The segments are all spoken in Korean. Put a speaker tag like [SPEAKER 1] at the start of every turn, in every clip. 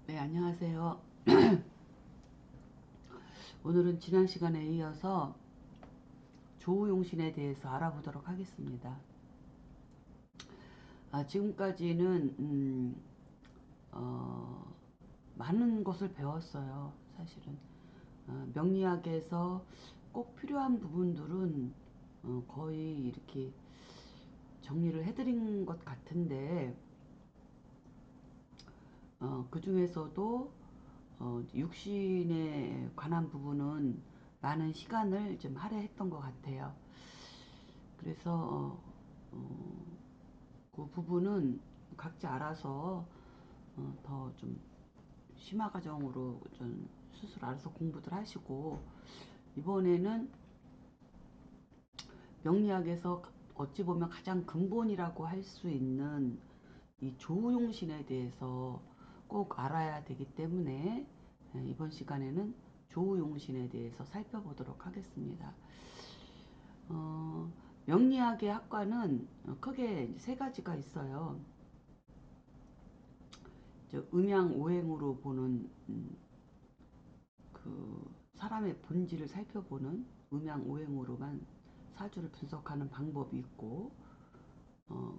[SPEAKER 1] 네, 안녕하세요. 오늘은 지난 시간에 이어서 조우용신에 대해서 알아보도록 하겠습니다. 지금까지는 어, 많은 것을 배웠어요. 사실은 명리학에서 꼭 필요한 부분들은 거의 이렇게 정리를 해드린 것 같은데 그 중에서도 육신에 관한 부분은 많은 시간을 좀 할애했던 것 같아요. 그래서 그 부분은 각자 알아서 더 좀 심화 과정으로 좀 스스로 알아서 공부들 하시고, 이번에는 명리학에서 어찌 보면 가장 근본이라고 할 수 있는 이 조우용신에 대해서 꼭 알아야 되기 때문에 이번 시간에는 조우용신에 대해서 살펴보도록 하겠습니다. 어, 명리학의 학과는 크게 세 가지가 있어요. 음양오행으로 보는 그 사람의 본질을 살펴보는 음양오행으로만 사주를 분석하는 방법이 있고, 어,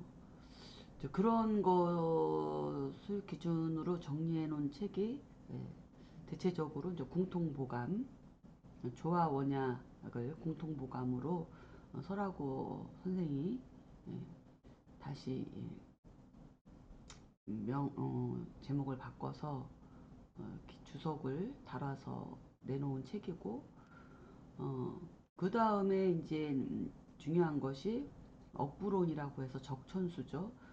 [SPEAKER 1] 그런 것을 기준으로 정리해 놓은 책이 대체적으로 이제 공통보감, 조화원약을 공통보감으로 설하고 선생이 예, 다시 제목을 바꿔서 이렇게 주석을 달아서 내놓은 책이고, 어, 그 다음에 이제 중요한 것이 억부론이라고 해서 적천수죠.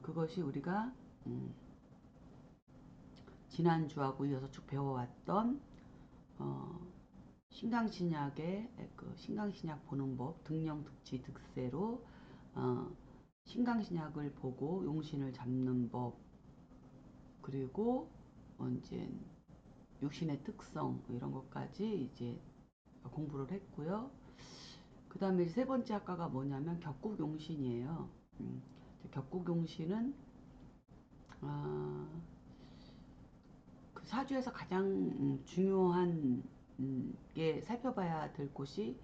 [SPEAKER 1] 그것이 우리가 음, 지난주하고 이어서 쭉 배워왔던 어, 신강신약의 그 신강신약 보는 법 등령득지 득세로 어, 신강신약을 보고 용신을 잡는 법, 그리고 이제 육신의 특성 이런 것까지 이제 공부를 했고요. 그 다음에 세 번째 학과가 뭐냐면 격국용신이에요. 격국용신은 아, 그 사주에서 가장 중요한 게 살펴봐야 될 곳이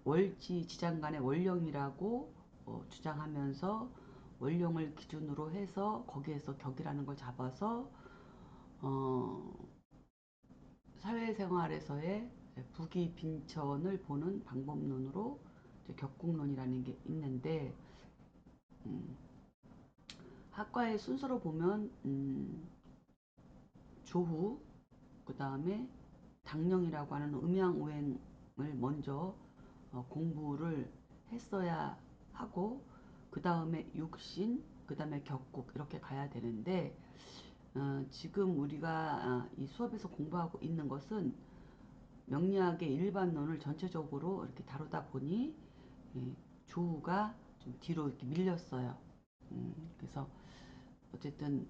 [SPEAKER 1] 월지 지장간의 월령이라고 주장하면서 월령을 기준으로 해서 거기에서 격이라는 걸 잡아서 어, 사회생활에서의 부기 빈천을 보는 방법론으로 격국론이라는 게 있는데, 음, 학과의 순서로 보면 조후, 그 다음에 당령이라고 하는 음양오행을 먼저 공부를 했어야 하고, 그 다음에 육신, 그 다음에 격국 이렇게 가야 되는데, 지금 우리가 이 수업에서 공부하고 있는 것은 명리학의 일반론을 전체적으로 이렇게 다루다 보니 조우가 좀 뒤로 이렇게 밀렸어요. 그래서 어쨌든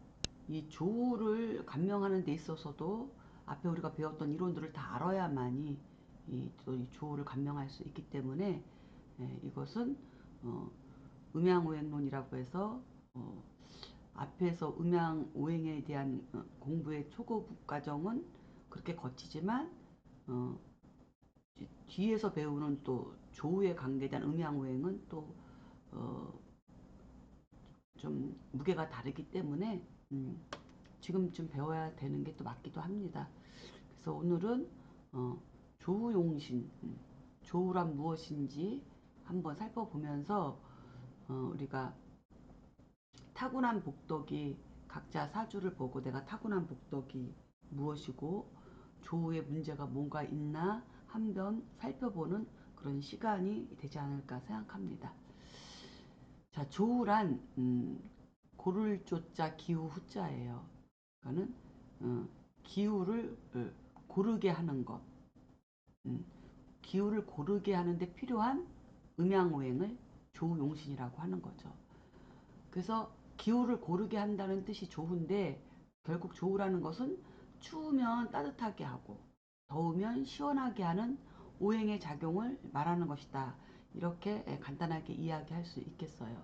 [SPEAKER 1] 이 조우를 감명하는 데 있어서도 앞에 우리가 배웠던 이론들을 다 알아야만이 이 조우를 감명할 수 있기 때문에 이것은 어, 음양오행론이라고 해서 앞에서 음양오행에 대한 공부의 초급 과정은 그렇게 거치지만 어, 뒤에서 배우는 또 조우에 관계된 음양오행은 또 좀 무게가 다르기 때문에 지금쯤 배워야 되는 게 또 맞기도 합니다. 그래서 오늘은 조우용신, 조우란 무엇인지 한번 살펴보면서 우리가 타고난 복덕이, 각자 사주를 보고 내가 타고난 복덕이 무엇이고 조우의 문제가 뭔가 있나 한번 살펴보는 그런 시간이 되지 않을까 생각합니다. 자, 조우란 고를 조자 기후 후자예요. 그러니까는 기후를 고르게 하는 것, 음, 기후를 고르게 하는데 필요한 음양오행을 조우용신이라고 하는 거죠. 그래서 기후를 고르게 한다는 뜻이 조우인데, 결국 조우라는 것은 추우면 따뜻하게 하고 더우면 시원하게 하는 오행의 작용을 말하는 것이다. 이렇게 간단하게 이야기할 수 있겠어요.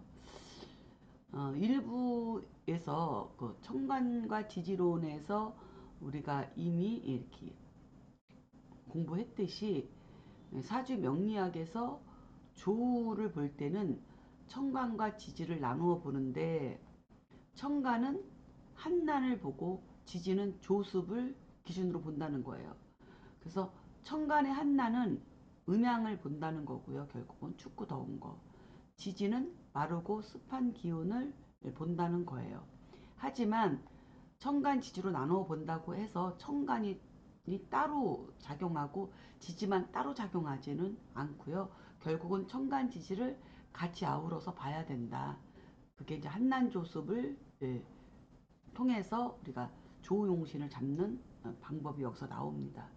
[SPEAKER 1] 일부에서 그 청간과 지지론에서 우리가 이미 이렇게 공부했듯이 사주 명리학에서 조우를 볼 때는 청간과 지지를 나누어 보는데, 청간은 한난을 보고 지지는 조습을 기준으로 본다는 거예요. 그래서 청간의 한난은 음양을 본다는 거고요. 결국은 춥고 더운 거. 지지는 마르고 습한 기운을 본다는 거예요. 하지만 청간 지지로 나누어 본다고 해서 청간이 따로 작용하고 지지만 따로 작용하지는 않고요. 결국은 청간 지지를 같이 아우러서 봐야 된다. 그게 이제 한난조습을 통해서 우리가 조용신을 잡는 방법이 여기서 나옵니다.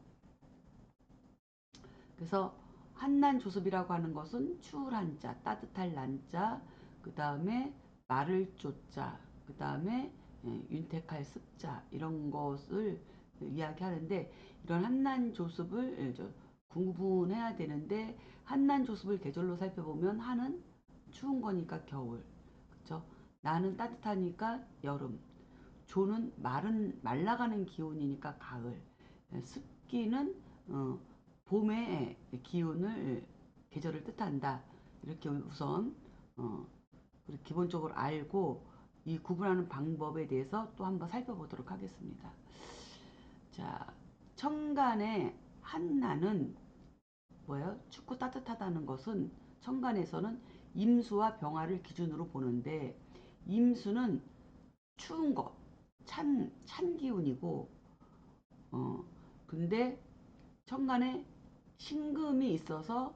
[SPEAKER 1] 그래서 한난조습이라고 하는 것은 추울 한자, 따뜻할 난자, 그 다음에 마를 조자, 그 다음에 윤택할 습자, 이런 것을 이야기하는데, 이런 한난조습을 구분해야 되는데, 한난조습을 계절로 살펴보면 한은 추운 거니까 겨울, 그쵸? 나는 따뜻하니까 여름, 조는 말라가는 기운이니까 가을, 습기는 봄의 기운을, 계절을 뜻한다. 이렇게 우선 기본적으로 알고 이 구분하는 방법에 대해서 또 한번 살펴보도록 하겠습니다. 자, 청간의 한나는 뭐예요? 춥고 따뜻하다는 것은 청간에서는 임수와 병화를 기준으로 보는데, 임수는 추운 것, 찬 기운이고, 근데 천간에 신금이 있어서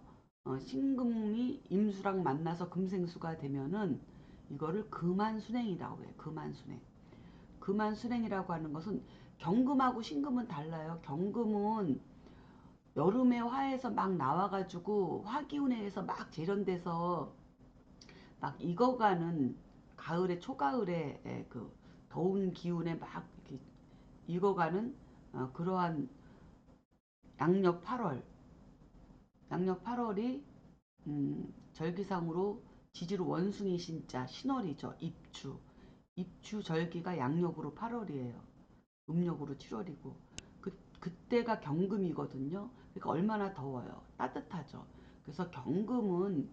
[SPEAKER 1] 신금이 임수랑 만나서 금생수가 되면은 이거를 금한순행이라고 해요. 금한순행. 금한순행이라고 하는 것은 경금하고 신금은 달라요. 경금은 여름에 화에서 막 나와가지고 화기운에 의해서 막 재련돼서 막 익어가는, 가을에 초가을에 그 더운 기운에 막 이렇게 익어가는 그러한 양력 8월, 양력 8월이 절기상으로 지지로 원숭이 신자 신월이죠. 입추. 입추 절기가 양력으로 8월이에요. 음력으로 7월이고. 그때가 경금이거든요. 그러니까 얼마나 더워요. 따뜻하죠. 그래서 경금은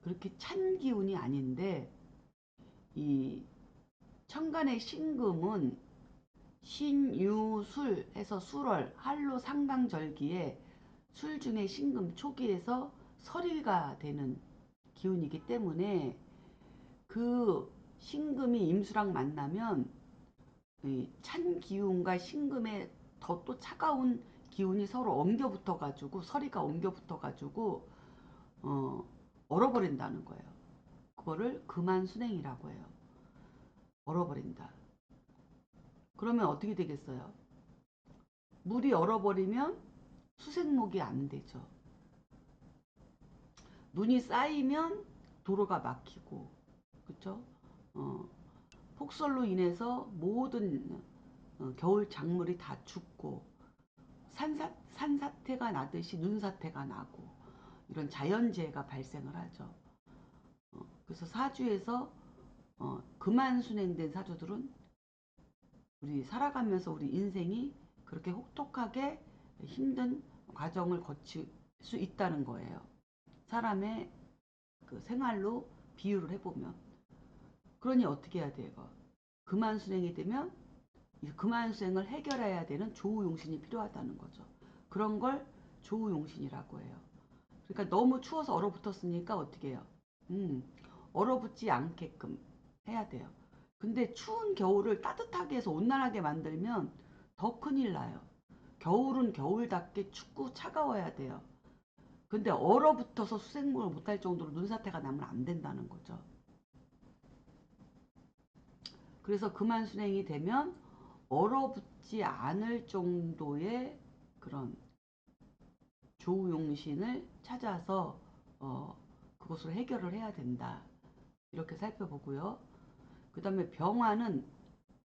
[SPEAKER 1] 그렇게 찬 기운이 아닌데, 이 천간의 신금은 신유술 해서 술월 한로 상강절기에 술 중에 신금 초기에서 설이가 되는 기운이기 때문에, 그 신금이 임수랑 만나면 찬 기운과 신금의 더 또 차가운 기운이 서로 엉겨 붙어 가지고, 서리가 엉겨 붙어 가지고 얼어버린다는 거예요. 그거를 금한순행이라고 해요. 얼어버린다. 그러면 어떻게 되겠어요? 물이 얼어버리면 수생목이 안 되죠. 눈이 쌓이면 도로가 막히고, 그쵸? 어, 폭설로 인해서 모든 겨울 작물이 다 죽고, 산사태가 나듯이 눈사태가 나고, 이런 자연재해가 발생을 하죠. 그래서 사주에서 금한순행된 사주들은 우리 살아가면서 우리 인생이 그렇게 혹독하게 힘든 과정을 거칠 수 있다는 거예요. 사람의 그 생활로 비유를 해보면. 그러니 어떻게 해야 돼요? 금한순행이 되면 이 금한수행을 해결해야 되는 조우용신이 필요하다는 거죠. 그런 걸 조우용신이라고 해요. 그러니까 너무 추워서 얼어붙었으니까 어떻게 해요? 얼어붙지 않게끔 해야 돼요. 근데 추운 겨울을 따뜻하게 해서 온난하게 만들면 더 큰일 나요. 겨울은 겨울답게 춥고 차가워야 돼요. 근데 얼어붙어서 수생목을 못할 정도로 눈사태가 나면 안 된다는 거죠. 그래서 금한순행이 되면 얼어붙지 않을 정도의 그런 조우용신을 찾아서 그것을 해결을 해야 된다. 이렇게 살펴보고요. 그 다음에 병화는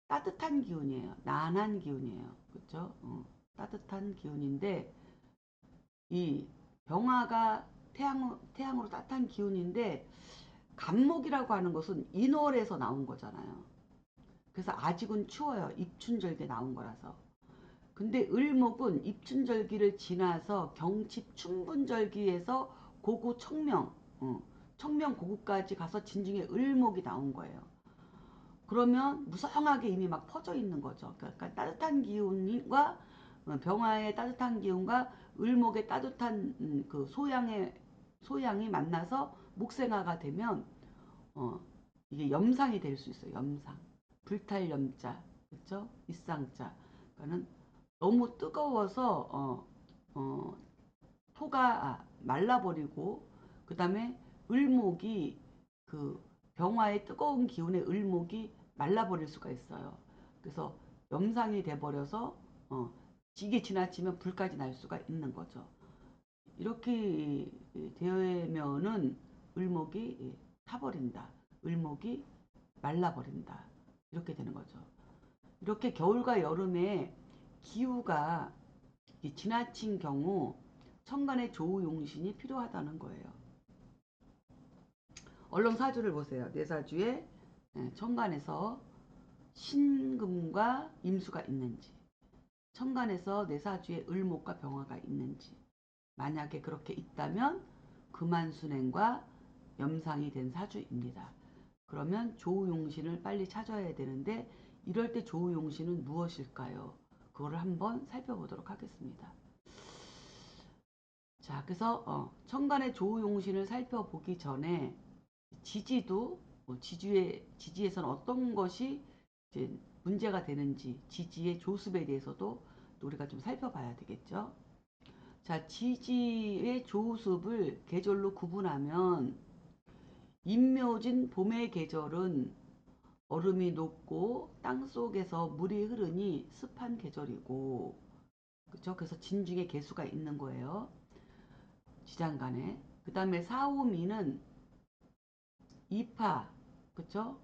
[SPEAKER 1] 따뜻한 기운이에요. 난한 기운이에요. 그렇죠? 따뜻한 기운인데, 이 병화가 태양으로 따뜻한 기운인데, 간목이라고 하는 것은 인월에서 나온 거잖아요. 그래서 아직은 추워요. 입춘절기에 나온 거라서. 근데 을목은 입춘절기를 지나서 경칩 춘분절기에서 고구 청명, 청명 고구까지 가서 진중에 을목이 나온 거예요. 그러면 무성하게 이미 막 퍼져 있는 거죠. 그러니까 따뜻한 기운과 병화의 따뜻한 기운과 을목의 따뜻한 그 소양이 만나서 목생화가 되면 이게 염상이 될 수 있어요. 염상. 불탈 염자, 그렇죠? 이쌍자. 그러니까는 너무 뜨거워서 토가 말라버리고 그 다음에 을목이 그 병화의 뜨거운 기운의 을목이 말라버릴 수가 있어요. 그래서 염상이 돼버려서 이게 지나치면 불까지 날 수가 있는 거죠. 이렇게 되면은 을목이 타버린다. 을목이 말라버린다. 이렇게 되는 거죠. 이렇게 겨울과 여름에 기후가 지나친 경우 천간의 조우용신이 필요하다는 거예요. 얼른 사주를 보세요. 내 사주에 천간에서 신금과 임수가 있는지, 천간에서 내 사주에 을목과 병화가 있는지, 만약에 그렇게 있다면 금한순행과 염상이 된 사주입니다. 그러면 조우용신을 빨리 찾아야 되는데 이럴 때 조우용신은 무엇일까요? 그거를 한번 살펴보도록 하겠습니다. 자, 그래서 천간의 조우용신을 살펴보기 전에 지지도 지지에서는 어떤 것이 이제 문제가 되는지 지지의 조습에 대해서도 우리가 좀 살펴봐야 되겠죠. 자, 지지의 조습을 계절로 구분하면 임묘진 봄의 계절은 얼음이 녹고 땅속에서 물이 흐르니 습한 계절이고, 그렇죠? 그래서 진중에 개수가 있는 거예요. 지장간에. 그 다음에 사오미는 이파, 그쵸?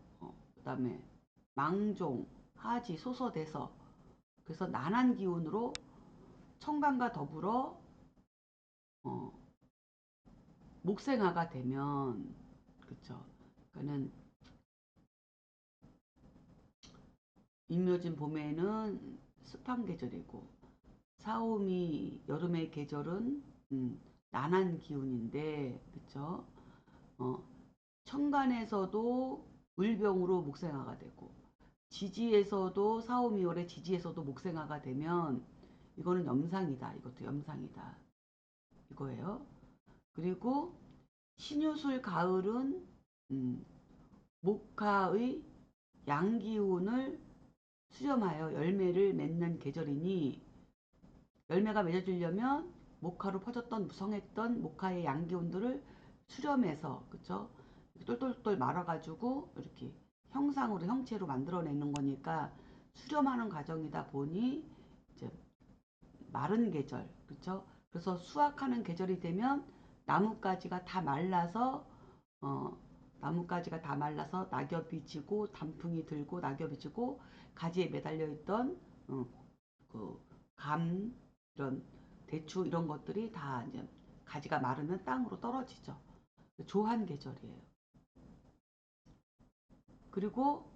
[SPEAKER 1] 그 다음에 망종, 하지, 소서대서. 그래서 난한 기운으로 청간과 더불어 어, 목생화가 되면, 그쵸? 그러니까는 임묘진 봄에는 습한 계절이고 사오미 여름의 계절은 난한 기운인데, 그쵸? 어, 천간에서도 을병으로 목생화가 되고 지지에서도 사오미월에 지지에서도 목생화가 되면 이거는 염상이다. 이것도 염상이다. 이거예요. 그리고 신유술 가을은 목화의 양기운을 수렴하여 열매를 맺는 계절이니 열매가 맺어지려면 목화로 퍼졌던 무성했던 목화의 양기운들을 수렴해서 그쵸? 똘똘똘 말아가지고 이렇게 형상으로 형체로 만들어내는 거니까 수렴하는 과정이다 보니 이제 마른 계절 그쵸? 그래서 수확하는 계절이 되면 나뭇가지가 다 말라서 어, 나뭇가지가 다 말라서 낙엽이 지고 단풍이 들고 낙엽이 지고 가지에 매달려 있던 그감 이런 대추 이런 것들이 다 이제 가지가 마르면 땅으로 떨어지죠. 조한 계절이에요. 그리고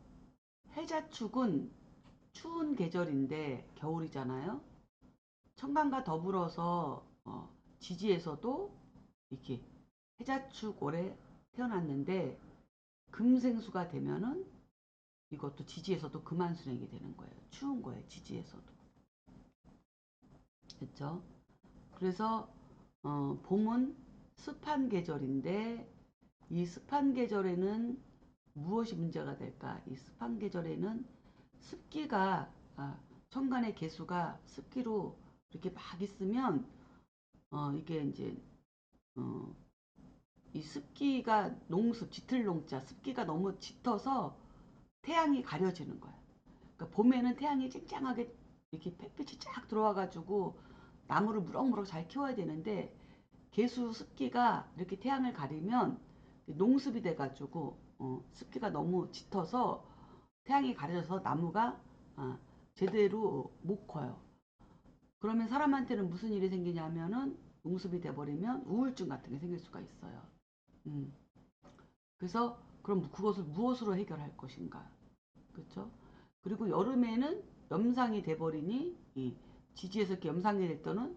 [SPEAKER 1] 해자축은 추운 계절인데 겨울이잖아요. 청간과 더불어서 지지에서도 이렇게 해자축 올해 태어났는데 금생수가 되면은 이것도 지지에서도 금한순행이 되는 거예요. 추운 거예요. 지지에서도. 그렇죠? 그래서 봄은 습한 계절인데 이 습한 계절에는 무엇이 문제가 될까? 이 습한 계절에는 습기가 천간의 개수가 습기로 이렇게 막 있으면 이게 이제 어, 이 습기가 농습 짙을농자 습기가 너무 짙어서 태양이 가려지는 거야. 그러니까 봄에는 태양이 쨍쨍하게 이렇게 햇빛이 쫙 들어와 가지고 나무를 무럭무럭 잘 키워야 되는데 개수 습기가 이렇게 태양을 가리면 농습이 돼가지고 습기가 너무 짙어서 태양이 가려져서 나무가 제대로 못 커요. 그러면 사람한테는 무슨 일이 생기냐면은 농습이 돼버리면 우울증 같은 게 생길 수가 있어요. 음. 그래서 그럼 그것을 무엇으로 해결할 것인가? 그렇죠? 그리고 여름에는 염상이 돼버리니 이 지지에서 이렇게 염상이 될 때는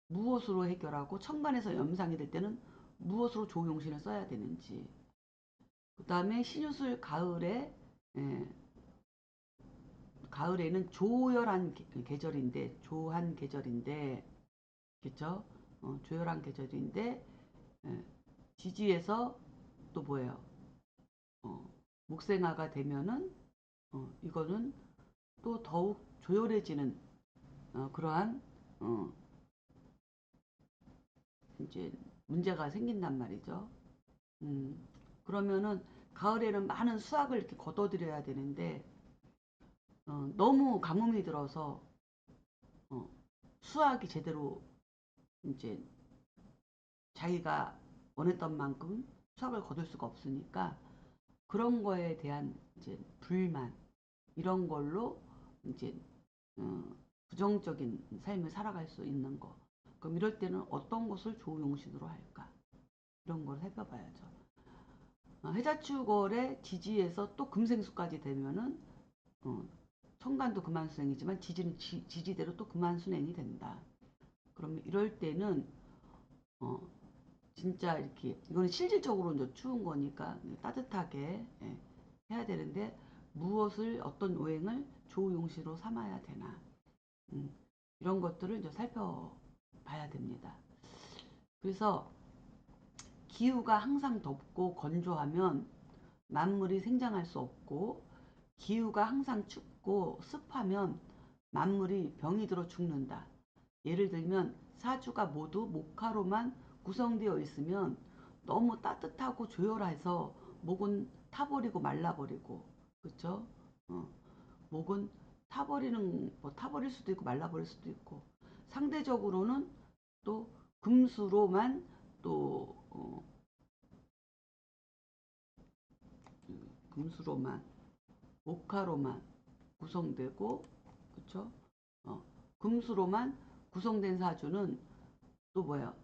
[SPEAKER 1] 무엇으로 해결하고 천간에서 염상이 될 때는 무엇으로 조용신을 써야 되는지. 그 다음에 신유술 가을에 가을에는 조열한 계절인데 조한 계절인데 그렇죠? 조열한 계절인데 지지에서 또 뭐예요? 목생화가 되면은 이거는 또 더욱 조열해지는 그러한 어, 이제 문제가 생긴단 말이죠. 음, 그러면은 가을에는 많은 수확을 이렇게 거둬들여야 되는데 너무 가뭄이 들어서 어, 수확이 제대로 이제 자기가 원했던 만큼 수확을 거둘 수가 없으니까 그런 거에 대한 이제 불만 이런 걸로 이제 어, 부정적인 삶을 살아갈 수 있는 거. 그럼 이럴 때는 어떤 것을 조용신으로 할까? 이런 걸 살펴봐야죠. 해자축월의 지지에서 또 금생수까지 되면은 어, 천간도 그만순행이지만 지지는 지지대로 또 그만순행이 된다. 그러면 이럴 때는 어, 진짜 이렇게 이거는 실질적으로 이제 추운 거니까 따뜻하게 해야 되는데 무엇을 어떤 오행을 조용시로 삼아야 되나 음, 이런 것들을 이제 살펴봐야 됩니다. 그래서 기후가 항상 덥고 건조하면 만물이 생장할 수 없고 기후가 항상 춥고 습하면 만물이 병이 들어 죽는다. 예를 들면 사주가 모두 목화로만 구성되어 있으면 너무 따뜻하고 조열해서 목은 타버리고 말라버리고 그렇죠? 목은 타버리는 뭐 타버릴 수도 있고 말라버릴 수도 있고 상대적으로는 또 금수로만 또 금수로만 목화로만 구성되고 그렇죠? 어, 금수로만 구성된 사주는 또 뭐야?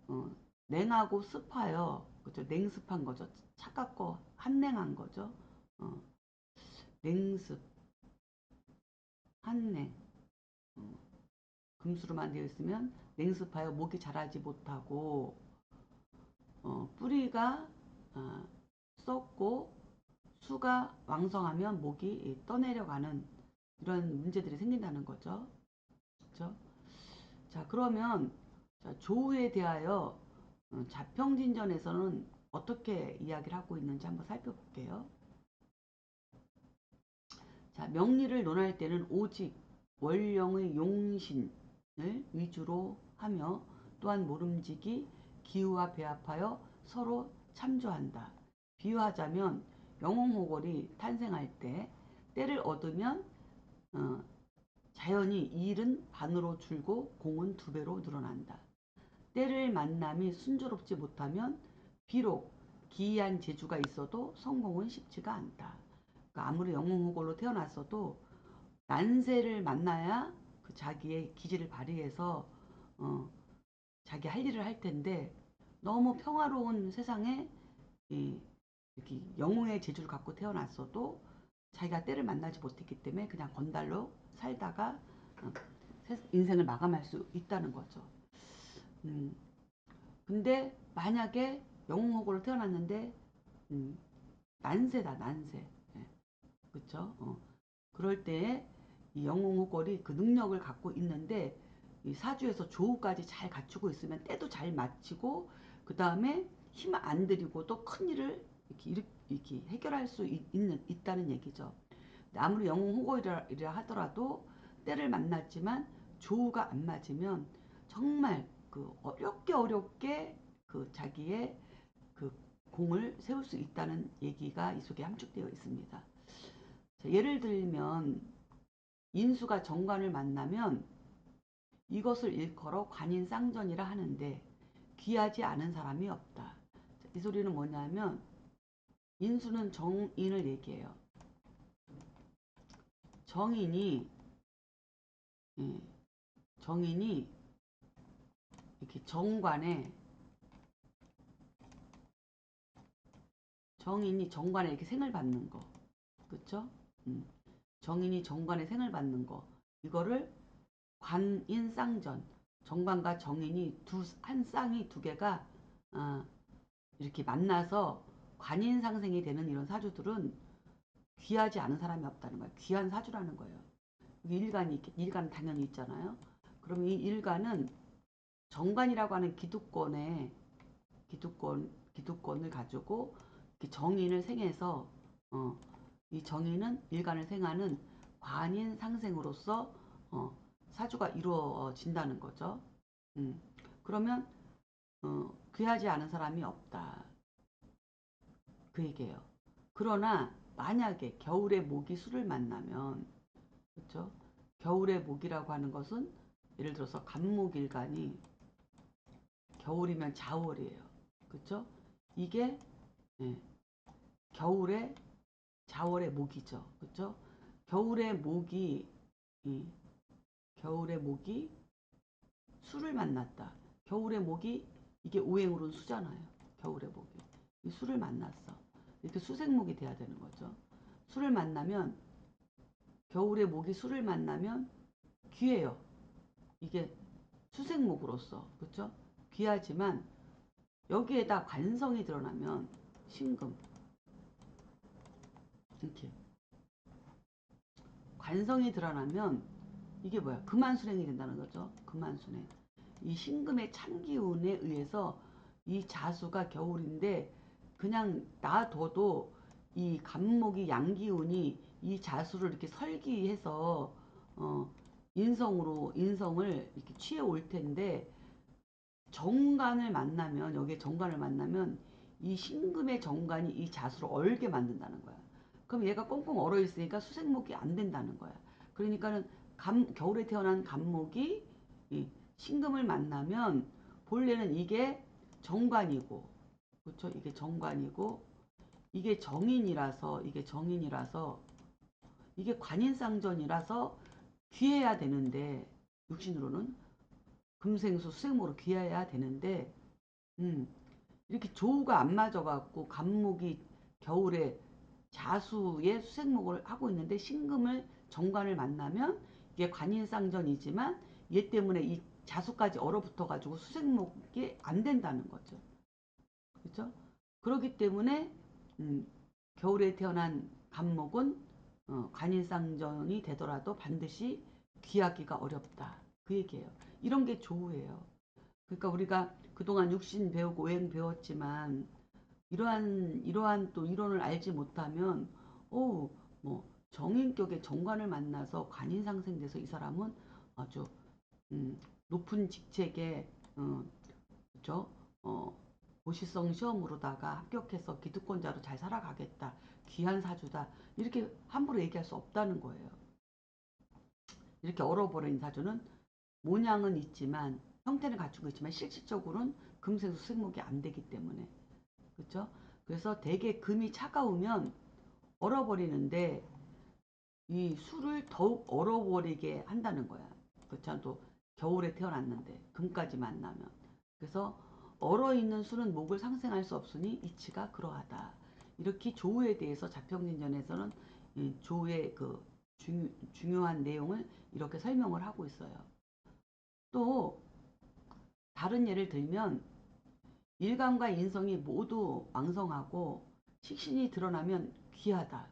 [SPEAKER 1] 어, 냉하고 습하여 그렇죠? 냉습한 거죠. 차갑고 한냉한 거죠. 어, 냉습, 한냉. 금수로만 되어 있으면 냉습하여 목이 자라지 못하고 뿌리가 썩고 수가 왕성하면 목이 떠내려가는 이런 문제들이 생긴다는 거죠. 그렇죠? 자, 그러면 자, 조우에 대하여 자평진전에서는 어떻게 이야기를 하고 있는지 한번 살펴볼게요. 자, 명리를 논할 때는 오직 원령의 용신을 위주로 하며 또한 모름지기 기후와 배합하여 서로 참조한다. 비유하자면 영웅호걸이 탄생할 때 때를 얻으면 어, 자연히 일은 반으로 줄고 공은 두 배로 늘어난다. 때를 만남이 순조롭지 못하면 비록 기이한 재주가 있어도 성공은 쉽지가 않다. 그러니까 아무리 영웅호걸로 태어났어도 난세를 만나야 그 자기의 기질을 발휘해서 어, 자기 할 일을 할 텐데 너무 평화로운 세상에 이, 이렇게 영웅의 재주를 갖고 태어났어도 자기가 때를 만나지 못했기 때문에 그냥 건달로 살다가 어, 인생을 마감할 수 있다는 거죠. 음, 근데 만약에 영웅호구로 태어났는데 음, 난세다 난세. 예, 그쵸? 그럴 때에 이 영웅호걸이 그 능력을 갖고 있는데 이 사주에서 조우까지 잘 갖추고 있으면 때도 잘 맞추고 그 다음에 힘 안 들이고 또 큰 일을 이렇게 해결할 수 있다는 얘기죠. 아무리 영웅호걸이라 하더라도 때를 만났지만 조우가 안 맞으면 정말 그 어렵게 그 자기의 그 공을 세울 수 있다는 얘기가 이 속에 함축되어 있습니다. 자, 예를 들면 인수가 정관을 만나면 이것을 일컬어 관인쌍전이라 하는데 귀하지 않은 사람이 없다. 자, 이 소리는 뭐냐면 인수는 정인을 얘기해요. 정인이 예, 정인이 이렇게 정인이 정관에 이렇게 생을 받는 거. 그쵸? 정인이 정관에 생을 받는 거. 이거를 관인쌍전. 정관과 정인이 한 쌍이 두 개가 이렇게 만나서 관인상생이 되는 이런 사주들은 귀하지 않은 사람이 없다는 거예요. 귀한 사주라는 거예요. 일간은 당연히 있잖아요. 그럼 이 일간은 정관이라고 하는 기득권을 가지고 정인을 생해서 이 정인은 일간을 생하는 관인 상생으로서 사주가 이루어진다는 거죠. 그러면 귀하지 않은 사람이 없다. 그 얘기예요. 그러나 만약에 겨울에 모기 수를 만나면, 그렇죠? 겨울의 모기라고 하는 것은 예를 들어서 간목일간이 겨울이면 자월이에요. 그렇죠? 이게 겨울에 자월의 모기죠. 그렇죠? 겨울의 모기 겨울의 모기 수를 만났다. 겨울의 모기 이게 오행으로는 수잖아요. 겨울의 모기 이 수를 만났어. 이렇게 수생목이 돼야 되는 거죠. 수를 만나면 겨울의 모기 수를 만나면 귀해요. 이게 수생목으로서 그렇죠? 귀하지만 여기에다 관성이 드러나면 신금 이렇게 관성이 드러나면 이게 뭐야? 금한순행이 된다는 거죠. 금한순행. 이 신금의 찬기운에 의해서 이 자수가 겨울인데 그냥 놔둬도 이 간목이 양기운이 이 자수를 이렇게 설기해서 인성을 이렇게 취해 올 텐데 정관을 만나면 여기에 정관을 만나면 이 신금의 정관이 이 자수를 얼게 만든다는 거야. 그럼 얘가 꽁꽁 얼어 있으니까 수생목이 안 된다는 거야. 그러니까는 겨울에 태어난 간목이 이 신금을 만나면 본래는 이게 정관이고, 그렇죠? 이게 정관이고 이게 정인이라서 이게 관인상전이라서 귀해야 되는데 육신으로는 금생수 수생목으로 귀해야 되는데 이렇게 조우가 안 맞아갖고 간목이 겨울에 자수의 수생목을 하고 있는데 신금을 정관을 만나면 이게 관인상전이지만 얘 때문에 이 자수까지 얼어붙어가지고 수생목이 안 된다는 거죠. 그렇죠? 그렇기 때문에 겨울에 태어난 간목은 관인상전이 되더라도 반드시 귀하기가 어렵다. 그 얘기예요. 이런 게 조우예요. 그러니까 우리가 그동안 육신 배우고 오행 배웠지만 이러한 또 이론을 알지 못하면 뭐 정인격의 정관을 만나서 관인상생돼서 이 사람은 아주 높은 직책에 그죠? 고시성 시험으로다가 합격해서 기득권자로 잘 살아가겠다. 귀한 사주다. 이렇게 함부로 얘기할 수 없다는 거예요. 이렇게 얼어버린 사주는 모양은 있지만 형태는 갖추고 있지만 실질적으로는 금생수 승목이 안 되기 때문에 그렇죠? 그래서 대개 금이 차가우면 얼어버리는데 이 술을 더욱 얼어버리게 한다는 거야. 그렇죠? 또 겨울에 태어났는데 금까지 만나면 그래서 얼어있는 술은 목을 상생할 수 없으니 이치가 그러하다. 이렇게 조우에 대해서 자평진전에서는 조우의 그 중요한 내용을 이렇게 설명을 하고 있어요. 또 다른 예를 들면 일간과 인성이 모두 왕성하고 식신이 드러나면 귀하다.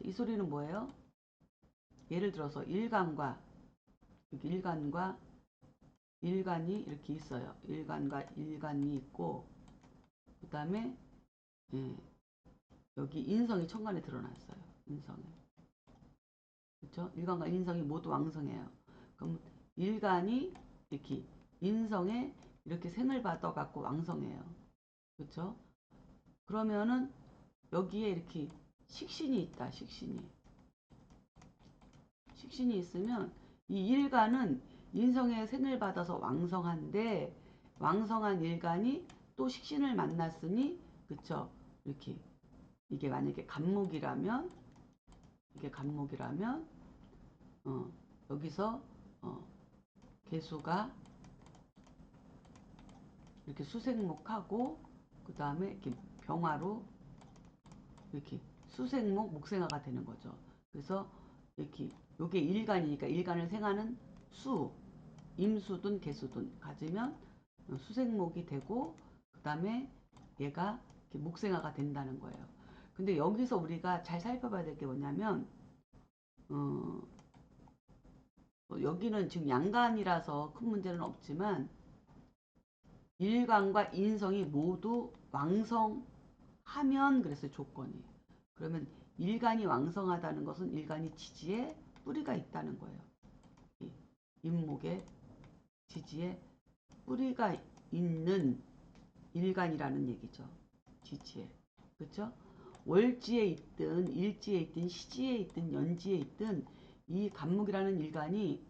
[SPEAKER 1] 이 소리는 뭐예요? 예를 들어서 일간이 이렇게 있어요. 일간과 일간이 있고 그 다음에 여기 인성이 천간에 드러났어요. 인성에. 그렇죠? 일간과 인성이 모두 왕성해요. 그럼 일간이 이렇게 인성에 이렇게 생을 받아 갖고 왕성해요. 그렇죠? 그러면은 여기에 이렇게 식신이 있다. 식신이 있으면 이 일간은 인성의 생을 받아서 왕성한데 왕성한 일간이 또 식신을 만났으니 그쵸? 이렇게 이게 만약에 간목이라면 여기서 개수가 이렇게 수생목하고 그 다음에 이렇게 병화로 이렇게 수생목 목생화가 되는 거죠. 그래서 이렇게 요게 일간이니까 일간을 생하는 수, 임수든 개수든 가지면 수생목이 되고 그 다음에 얘가 이렇게 목생화가 된다는 거예요. 근데 여기서 우리가 잘 살펴봐야 될 게 뭐냐면 어, 여기는 지금 양간이라서 큰 문제는 없지만 일간과 인성이 모두 왕성하면 그래서 조건이. 그러면 일간이 왕성하다는 것은 일간이 지지에 뿌리가 있다는 거예요. 이 임목의 지지에 뿌리가 있는 일간이라는 얘기죠. 지지에. 그렇죠? 월지에 있든 일지에 있든 시지에 있든 연지에 있든 이 간목이라는 일간이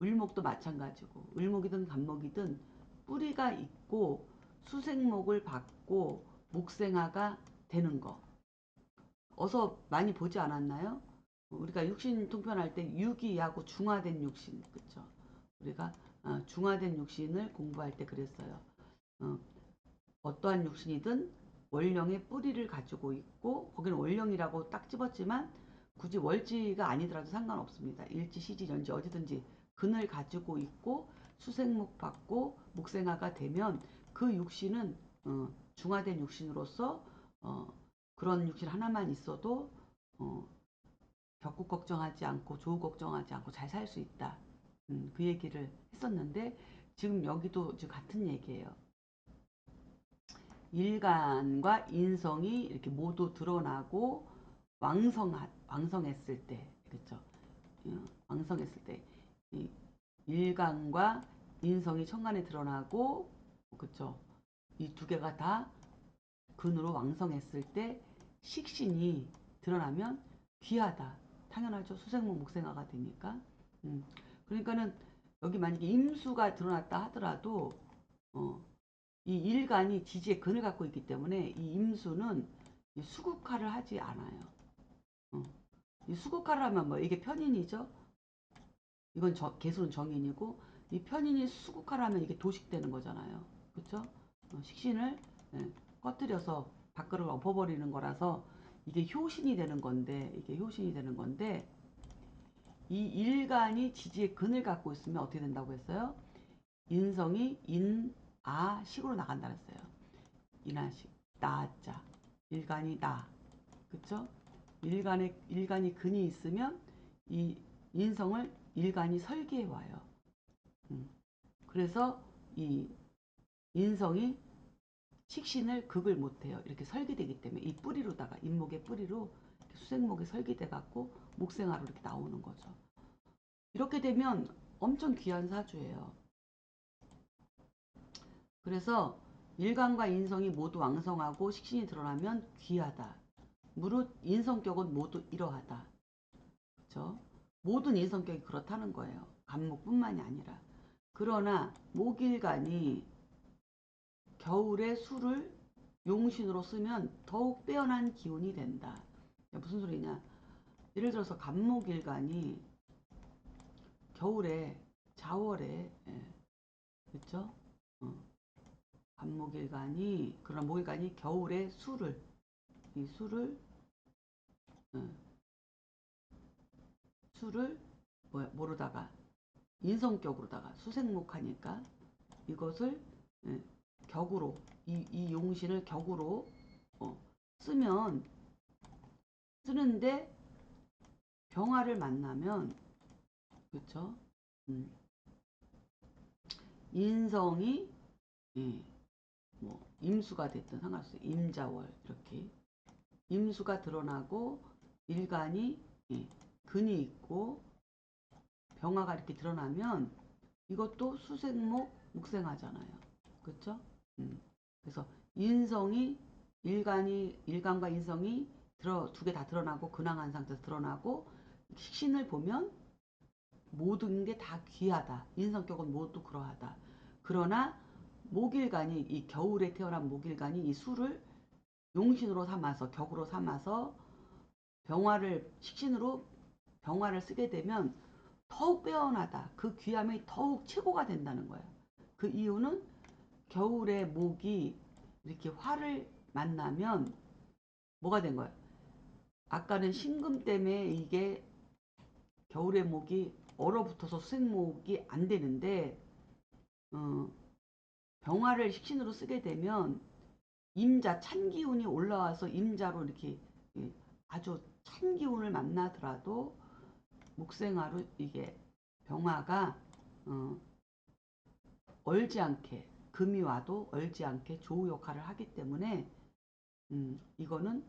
[SPEAKER 1] 을목도 마찬가지고 을목이든 간목이든 뿌리가 있고 수생목을 받고 목생화가 되는 거. 어서 많이 보지 않았나요? 우리가 육신 통편할 때 유기하고 중화된 육신, 그쵸? 우리가 중화된 육신을 공부할 때 그랬어요. 어떠한 육신이든 월령의 뿌리를 가지고 있고 거기는 월령이라고 딱 집었지만 굳이 월지가 아니더라도 상관없습니다. 일지, 시지, 연지 어디든지 근을 가지고 있고 수생목 받고 목생화가 되면 그 육신은 중화된 육신으로서 그런 육신 하나만 있어도 벽국 걱정하지 않고 조우 걱정하지 않고 잘 살 수 있다. 그 얘기를 했었는데 지금 여기도 지금 같은 얘기예요. 일간과 인성이 이렇게 모두 드러나고 왕성했을 때, 그렇죠? 왕성했을 때, 이 일간과 인성이 천간에 드러나고, 그렇죠? 이 두 개가 다 근으로 왕성했을 때 식신이 드러나면 귀하다. 당연하죠. 수생목 목생화가 되니까. 그러니까는 여기 만약에 임수가 드러났다 하더라도 이 일간이 지지의 근을 갖고 있기 때문에 이 임수는 이 수국화를 하지 않아요. 이 수국화를 하면 뭐 이게 편인이죠. 이건 개수는 정인이고 이 편인이 수국화를 하면 이게 도식되는 거잖아요. 그렇죠? 식신을 꺼뜨려서 밖으로 엎어버리는 거라서 이게 효신이 되는 건데 이 일간이 지지의 근을 갖고 있으면 어떻게 된다고 했어요? 인성이 인아식으로 나간다 그랬어요. 인아식, 나자, 일간이 나, 그쵸? 일간이 근이 있으면 이 인성을 일간이 설계해 와요. 그래서 이 인성이 식신을 극을 못해요. 이렇게 설계되기 때문에 이 뿌리로다가 인목의 뿌리로 수생목이 설계돼 갖고 목생화로 이렇게 나오는 거죠. 이렇게 되면 엄청 귀한 사주예요. 그래서 일간과 인성이 모두 왕성하고 식신이 드러나면 귀하다. 무릇 인성격은 모두 이러하다. 그렇죠? 모든 인성격이 그렇다는 거예요. 간목뿐만이 아니라. 그러나 목일간이 겨울에 술을 용신으로 쓰면 더욱 빼어난 기운이 된다. 무슨 소리냐? 예를 들어서 간목일간이 겨울에 자월에 그렇죠? 간목일간이 그런 목일간이 겨울에 이 술을 뭐로다가 인성격으로다가 수생목하니까 이것을 격으로 이 용신을 격으로 쓰면 쓰는데 병화를 만나면 그렇죠? 인성이 뭐 임수가 됐든 상관없어요. 임자월 이렇게 임수가 드러나고 일간이 근이 있고 병화가 이렇게 드러나면 이것도 수생목 목생하잖아요. 그렇죠? 그래서 인성이 일간과 인성이 두 개 다 드러나고 근황한 상태에서 드러나고 식신을 보면 모든 게 다 귀하다. 인성격은 모두 그러하다. 그러나 목일간이 이 겨울에 태어난 목일간이 이 수를 용신으로 삼아서 격으로 삼아서 식신으로 병화를 쓰게 되면 더욱 빼어나다. 그 귀함이 더욱 최고가 된다는 거야. 그 이유는 겨울에 목이 이렇게 화를 만나면 뭐가 된 거야? 아까는 신금 때문에 이게 겨울의 목이 얼어붙어서 수생목이 안 되는데 병화를 식신으로 쓰게 되면 임자 찬 기운이 올라와서 임자로 이렇게 아주 찬 기운을 만나더라도 목생화로 이게 병화가 얼지 않게 금이 와도 얼지 않게 조우 역할을 하기 때문에 이거는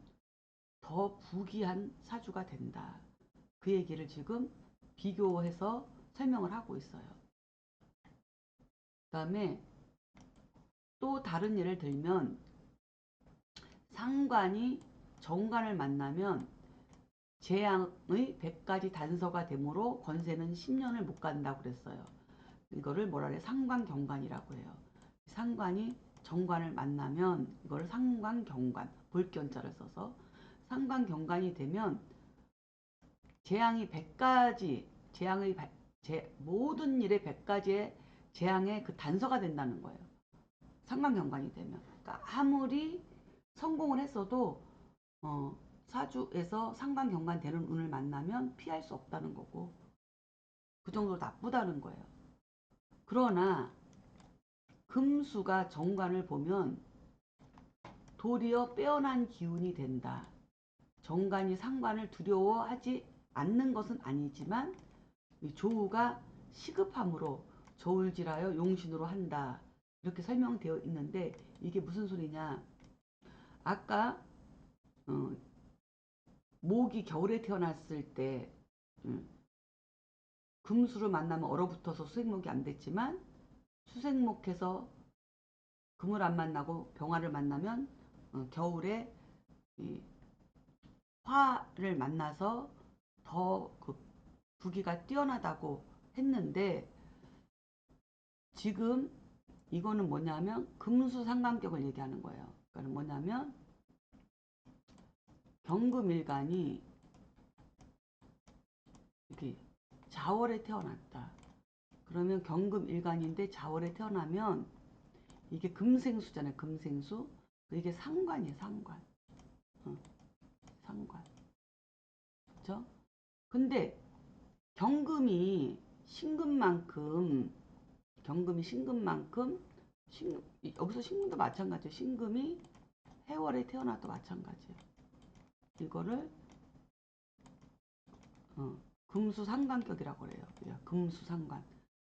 [SPEAKER 1] 더 부귀한 사주가 된다. 그 얘기를 지금 비교해서 설명을 하고 있어요. 그 다음에 또 다른 예를 들면 상관이 정관을 만나면 재앙의 100가지 단서가 되므로 권세는 10년을 못 간다고 그랬어요. 이거를 뭐라 그래? 상관경관이라고 해요. 상관이 정관을 만나면 이걸 상관경관, 볼견자를 써서 상관경관이 되면 재앙이 100가지, 모든 일의 100가지의 재앙의 그 단서가 된다는 거예요. 상관경관이 되면. 그러니까 아무리 성공을 했어도 사주에서 상관경관 되는 운을 만나면 피할 수 없다는 거고 그 정도로 나쁘다는 거예요. 그러나 금수가 정관을 보면 도리어 빼어난 기운이 된다. 정관이 상관을 두려워하지 않는 것은 아니지만 조우가 시급함으로 저울질하여 용신으로 한다. 이렇게 설명되어 있는데 이게 무슨 소리냐. 아까 목이 겨울에 태어났을 때 금수를 만나면 얼어붙어서 수생목이 안 됐지만 수생목해서 금을 안 만나고 병화를 만나면 겨울에 화를 만나서 더 그 부기가 뛰어나다고 했는데 지금 이거는 뭐냐면 금수상관격을 얘기하는 거예요. 그러니까 뭐냐면 경금일간이 이렇게 자월에 태어났다. 그러면 경금일간인데 자월에 태어나면 이게 금생수잖아요. 금생수. 이게 상관이에요. 상관. 상관. 그렇죠? 근데 경금이 신금만큼 여기서 신금도 마찬가지예요. 신금이 해월에 태어나도 마찬가지예요. 이거를 금수상관격이라고 그래요. 금수상관.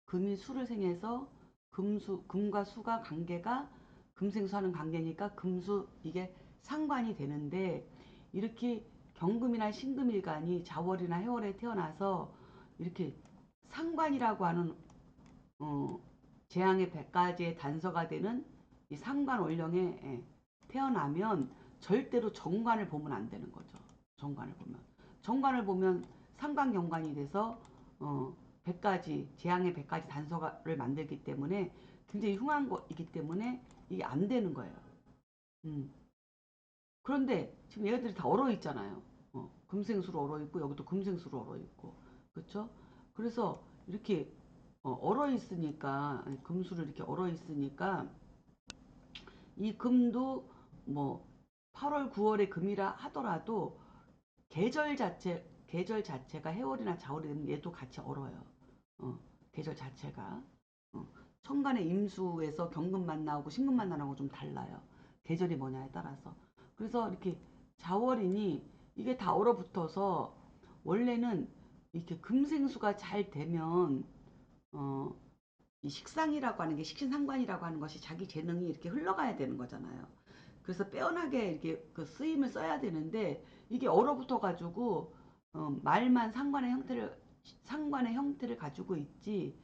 [SPEAKER 1] 금이 수를 생해서 금과 수가 관계가 금생수하는 관계니까 금수 이게 상관이 되는데 이렇게 경금이나 신금일간이 자월이나 해월에 태어나서 이렇게 상관이라고 하는 재앙의 100가지의 단서가 되는 이 상관 원령에 태어나면 절대로 정관을 보면 안 되는 거죠. 정관을 보면 상관경관이 돼서 100가지 재앙의 100가지 단서를 만들기 때문에 굉장히 흉한 거이기 때문에 이게 안 되는 거예요. 그런데 지금 얘들이 다 얼어 있잖아요. 금생수로 얼어 있고 여기도 금생수로 얼어 있고 그렇죠? 그래서 이렇게 얼어 있으니까 금수를 이렇게 얼어 있으니까 이 금도 뭐 8월 9월에 금이라 하더라도 계절 자체가 해월이나 자월이 되면 얘도 같이 얼어요. 계절 자체가 천간의 임수에서 경금만 나오고 신금만 나오고 좀 달라요. 계절이 뭐냐에 따라서. 그래서 이렇게 자월이니 이게 다 얼어붙어서 원래는 이렇게 금생수가 잘 되면 이 식상이라고 하는 게 식신상관이라고 하는 것이 자기 재능이 이렇게 흘러가야 되는 거잖아요. 그래서 빼어나게 이렇게 그 쓰임을 써야 되는데 이게 얼어붙어 가지고 말만 상관의 형태를 가지고 있지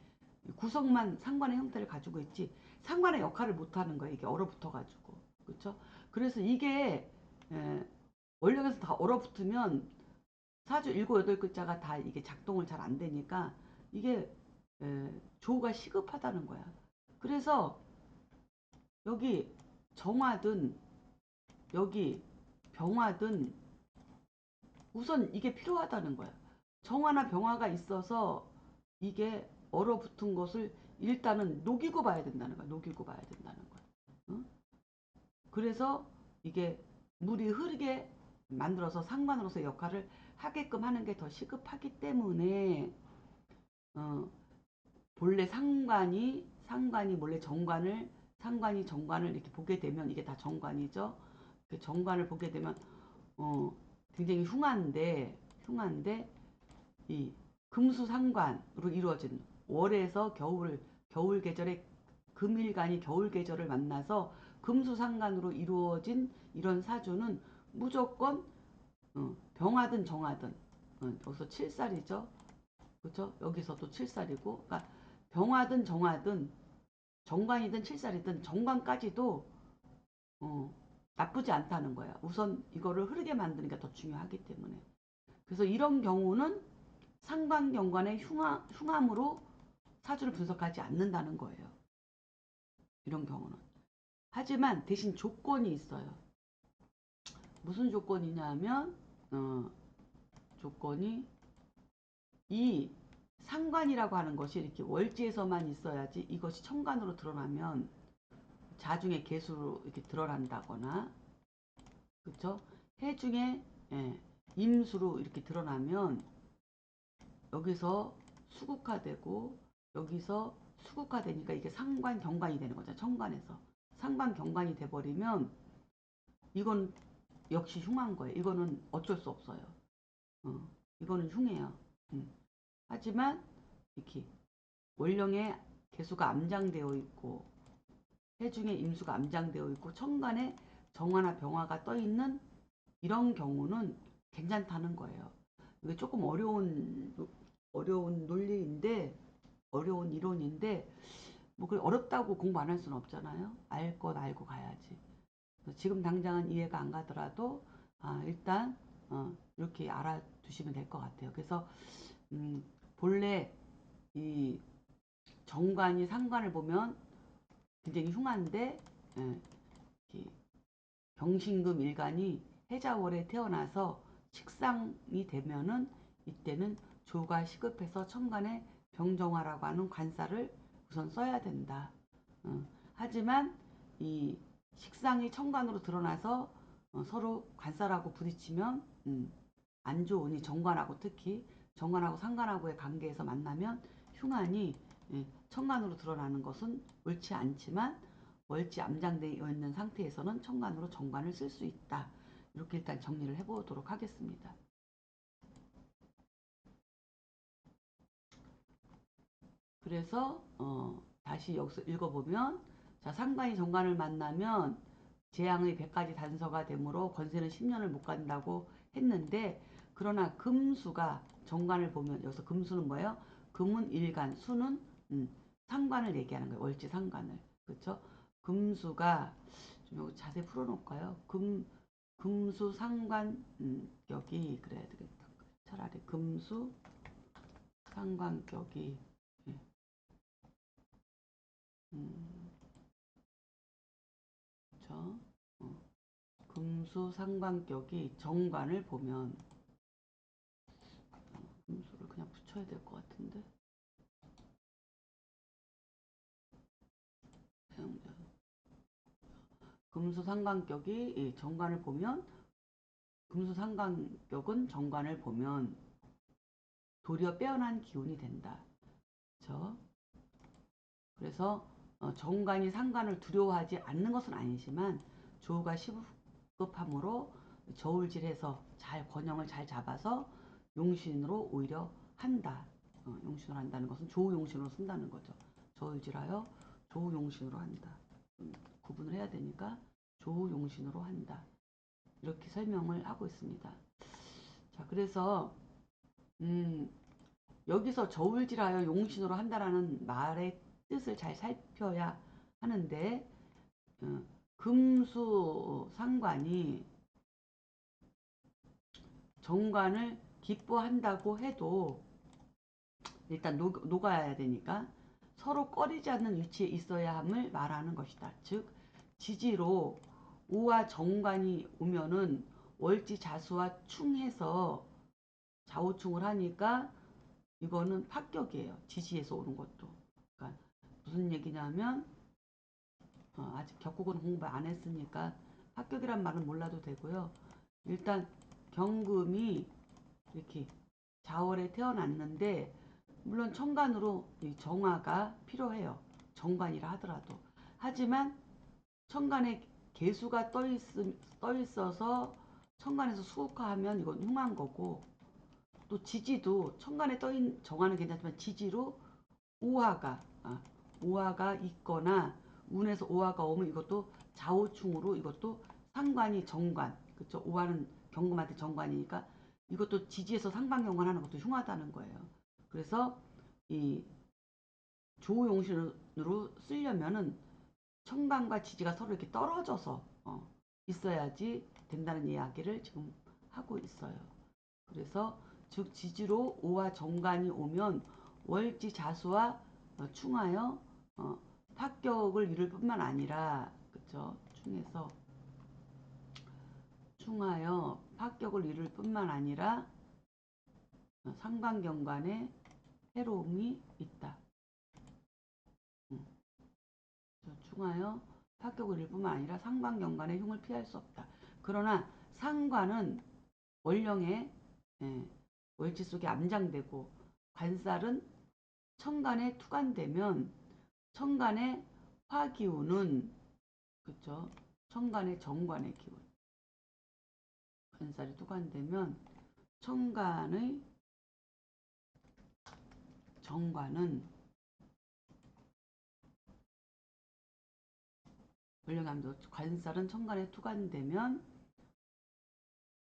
[SPEAKER 1] 구성만 상관의 형태를 가지고 있지 상관의 역할을 못 하는 거예요. 이게 얼어붙어 가지고 그렇죠? 그래서 이게 원령에서 다 얼어붙으면 사주 7, 8글자가 다 이게 작동을 잘 안 되니까 이게 조우가 시급하다는 거야. 그래서 여기 정화든 여기 병화든 우선 이게 필요하다는 거야. 정화나 병화가 있어서 이게 얼어붙은 것을 일단은 녹이고 봐야 된다는 거야. 녹이고 봐야 된다는 거야. 응? 그래서 이게 물이 흐르게 만들어서 상관으로서 역할을 하게끔 하는 게 더 시급하기 때문에 본래 상관이 몰래 정관을 이렇게 보게 되면 이게 다 정관이죠. 그 정관을 보게 되면 굉장히 흉한데 이 금수상관으로 이루어진 월에서 겨울 계절에 금일간이 겨울 계절을 만나서 금수상관으로 이루어진 이런 사주는 무조건 병하든 정하든 여기서 7살이죠. 그죠? 여기서도 7살이고 그러니까 병하든 정하든 정관이든 7살이든 정관까지도 나쁘지 않다는 거야. 우선 이거를 흐르게 만드는 게 더 중요하기 때문에. 그래서 이런 경우는 상관경관의 흉함으로 사주를 분석하지 않는다는 거예요. 이런 경우는. 하지만 대신 조건이 있어요. 무슨 조건이냐면 조건이 이 상관이라고 하는 것이 이렇게 월지에서만 있어야지 이것이 천간으로 드러나면 자중의 개수로 이렇게 드러난다거나 그쵸? 해중의 임수로 이렇게 드러나면 여기서 수국화되고 여기서 수국화되니까 이게 상관 경관이 되는 거죠. 천간에서 상관 경관이 돼버리면 이건 역시 흉한 거예요. 이거는 어쩔 수 없어요. 이거는 흉해요. 하지만 이렇게 월령의 개수가 암장되어 있고 해중의 임수가 암장되어 있고 천간에 정화나 병화가 떠 있는 이런 경우는 괜찮다는 거예요. 이게 조금 어려운 논리인데 어려운 이론인데 뭐 어렵다고 공부 안 할 수는 없잖아요. 알 건 알고 가야지. 지금 당장은 이해가 안 가더라도 일단 이렇게 알아두시면 될 것 같아요. 그래서 본래 이 정관이 상관을 보면 굉장히 흉한데 병신금 일간이 해자월에 태어나서 식상이 되면은 이때는 조가 시급해서 천간에 병정화라고 하는 관사를 우선 써야 된다. 하지만 이 식상이 천간으로 드러나서 서로 관사라고 부딪히면 안 좋으니 정관하고 특히 정관하고 상관하고의 관계에서 만나면 흉한이 천간으로 드러나는 것은 옳지 않지만 월지 암장되어 있는 상태에서는 천간으로 정관을 쓸 수 있다. 이렇게 일단 정리를 해보도록 하겠습니다. 그래서 다시 여기서 읽어보면 자 상관이 정관을 만나면 재앙의 100가지 단서가 되므로 권세는 10년을 못 간다고 했는데 그러나 금수가 정관을 보면 여기서 금수는 뭐예요? 금은 일간, 수는 상관을 얘기하는 거예요. 월지 상관을. 그렇죠? 금수가 좀 자세히 풀어놓을까요? 금수 상관격이 그래야 되겠다. 차라리 금수 상관격이 그렇죠? 금수 상관격이 정관을 보면 금수를 그냥 붙여야 될 것 같은데 금수 상관격이 정관을 보면 금수 상관격은 정관을 보면 도리어 빼어난 기운이 된다. 그렇죠? 그래서 정관이 상관을 두려워하지 않는 것은 아니지만 조우가 시급함으로 저울질해서 잘 권형을 잘 잡아서 용신으로 오히려 한다. 용신으로 한다는 것은 조우용신으로 쓴다는 거죠. 저울질하여 조우용신으로 한다. 구분을 해야 되니까 조우용신으로 한다. 이렇게 설명을 하고 있습니다. 자, 그래서 여기서 저울질하여 용신으로 한다라는 말의 뜻을 잘 살펴야 하는데 금수 상관이 정관을 기뻐한다고 해도 일단 녹아야 되니까 서로 꺼리지 않는 위치에 있어야 함을 말하는 것이다. 즉 지지로 우와 정관이 오면은 월지 자수와 충해서 좌우충을 하니까 이거는 합격이에요. 지지에서 오는 것도. 그러니까 무슨 얘기냐면 아직 격국은 공부 안 했으니까 합격이란 말은 몰라도 되고요. 일단 경금이 이렇게 자월에 태어났는데 물론 천간으로 이 정화가 필요해요. 정관이라 하더라도. 하지만 천간에 개수가 떠 있어서 천간에서 수국화하면 이건 흉한 거고, 또 지지도 천간에 떠인 정화는 괜찮지만 지지로 오화가 오화가 있거나 운에서 오화가 오면 이것도 좌우충으로 이것도 상관이 정관, 그쵸? 오화는 경금한테 정관이니까 이것도 지지에서 상관경관하는 것도 흉하다는 거예요. 그래서 이 조용신으로 쓰려면은 천간과 지지가 서로 이렇게 떨어져서 있어야지 된다는 이야기를 지금 하고 있어요. 그래서 즉 지지로 오와 정관이 오면 월지 자수와 충하여 합격을 이룰 뿐만 아니라, 그쵸? 충에서 충하여 합격을 이룰 뿐만 아니라 상관경관에 해로움이 있다. 충하여 합격을 이룰 뿐만 아니라 상관경관의 흉을 피할 수 없다. 그러나 상관은 월령의 월지 속에 암장되고, 관살은 천간에 투관되면 천간의 화기운은, 그쵸? 천간의 정관의 기운, 관살이 투관되면 천간의 정관은 원령암도 관살은 천간에 투관되면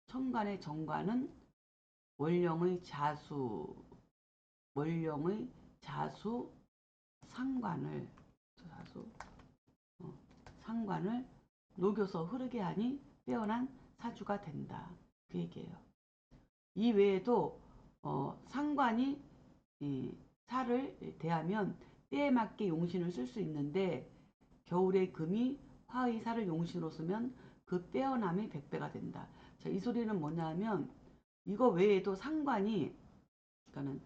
[SPEAKER 1] 천간의 정관은 월령의 자수 상관을 상관을 녹여서 흐르게 하니 빼어난 사주가 된다. 그 얘기예요. 이 외에도 상관이 살을 대하면 때에 맞게 용신을 쓸 수 있는데, 겨울의 금이 화의 살을 용신으로 쓰면 그 빼어남이 100배가 된다. 자, 이 소리는 뭐냐면 이거 외에도 상관이, 그러니까는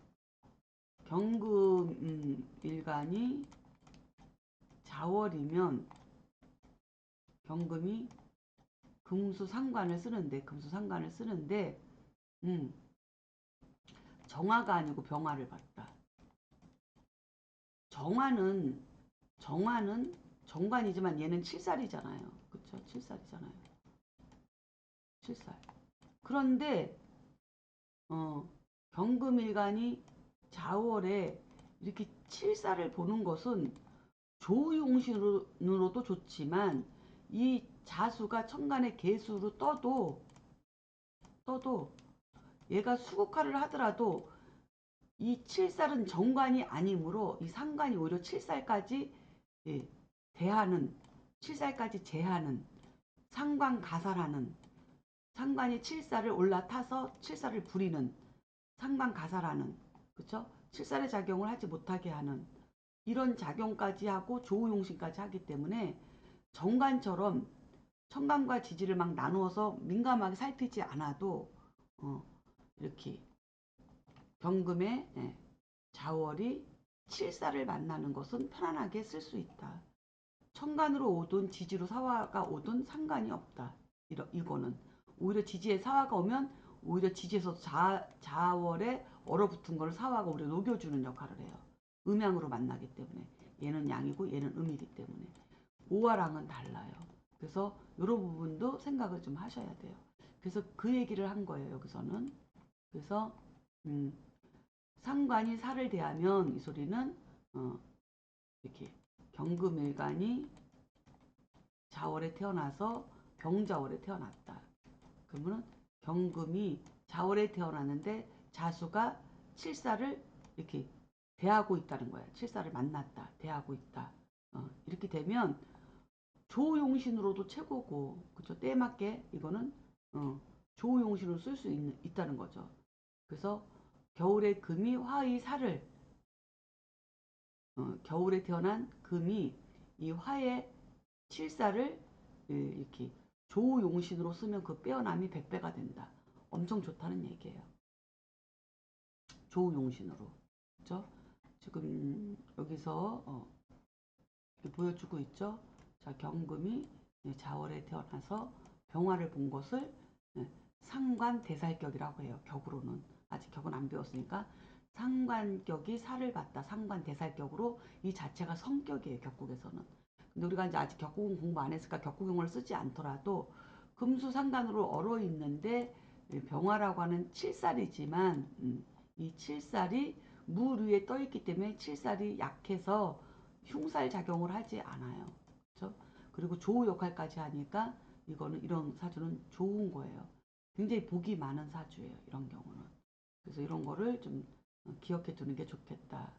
[SPEAKER 1] 경금일간이 자월이면 경금이 금수상관을 쓰는데 정화가 아니고 병화를 봤다. 정화는 정관이지만 얘는 칠살이잖아요. 그쵸? 칠살이잖아요. 칠살. 그런데 경금일간이 자월에 이렇게 칠살을 보는 것은 조용신으로도 좋지만, 이 자수가 천간의 개수로 떠도 얘가 수국화를 하더라도 이 칠살은 정관이 아니므로 이 상관이 오히려 칠살까지 대하는, 칠살까지 제하는, 상관가살하는, 상관이 칠살을 올라타서 칠살을 부리는, 상관가살하는, 그쵸? 칠살의 작용을 하지 못하게 하는 이런 작용까지 하고 조우용신까지 하기 때문에 정관처럼 천간과 지지를 막 나누어서 민감하게 살피지 않아도 이렇게 경금의 자월이 칠살을 만나는 것은 편안하게 쓸 수 있다. 천간으로 오든 지지로 사화가 오든 상관이 없다. 이거는 오히려 지지에 사화가 오면 오히려 지지에서 자월에 얼어붙은 걸 사화가 오히려 녹여주는 역할을 해요. 음양으로 만나기 때문에. 얘는 양이고 얘는 음이기 때문에. 오화랑은 달라요. 그래서 이런 부분도 생각을 좀 하셔야 돼요. 그래서 그 얘기를 한 거예요. 여기서는. 그래서 상관이 살을 대하면 이 소리는 이렇게 경금일간이 자월에 태어나서 병자월에 태어났다. 그러면 경금이 자월에 태어났는데 자수가 칠살을 이렇게 대하고 있다는 거야. 칠살을 만났다. 대하고 있다. 이렇게 되면 조용신으로도 최고고, 그쵸? 때에 맞게 이거는 조용신으로 쓸 수 있다는 거죠. 그래서 겨울에 금이 화의 살을, 겨울에 태어난 금이 이 화의 칠살을 이렇게 조용신으로 쓰면 그 빼어남이 100배가 된다. 엄청 좋다는 얘기예요. 조용신으로. 그죠? 지금 여기서 보여주고 있죠. 자, 경금이 자월에 태어나서 병화를 본 것을 상관 대살격이라고 해요. 격으로는. 아직 격은 안 배웠으니까 상관격이 살을 받다. 상관 대살격으로 이 자체가 성격이에요. 격국에서는. 근데 우리가 이제 아직 격국은 공부 안 했으니까 격국용어를 쓰지 않더라도 금수상관으로 얼어 있는데 병화라고 하는 칠살이지만 이 칠살이 물 위에 떠 있기 때문에 칠살이 약해서 흉살 작용을 하지 않아요. 그렇죠? 그리고 조우 역할까지 하니까 이거는 이런 사주는 좋은 거예요. 굉장히 복이 많은 사주예요. 이런 경우는. 그래서 이런 거를 좀 기억해 두는 게 좋겠다.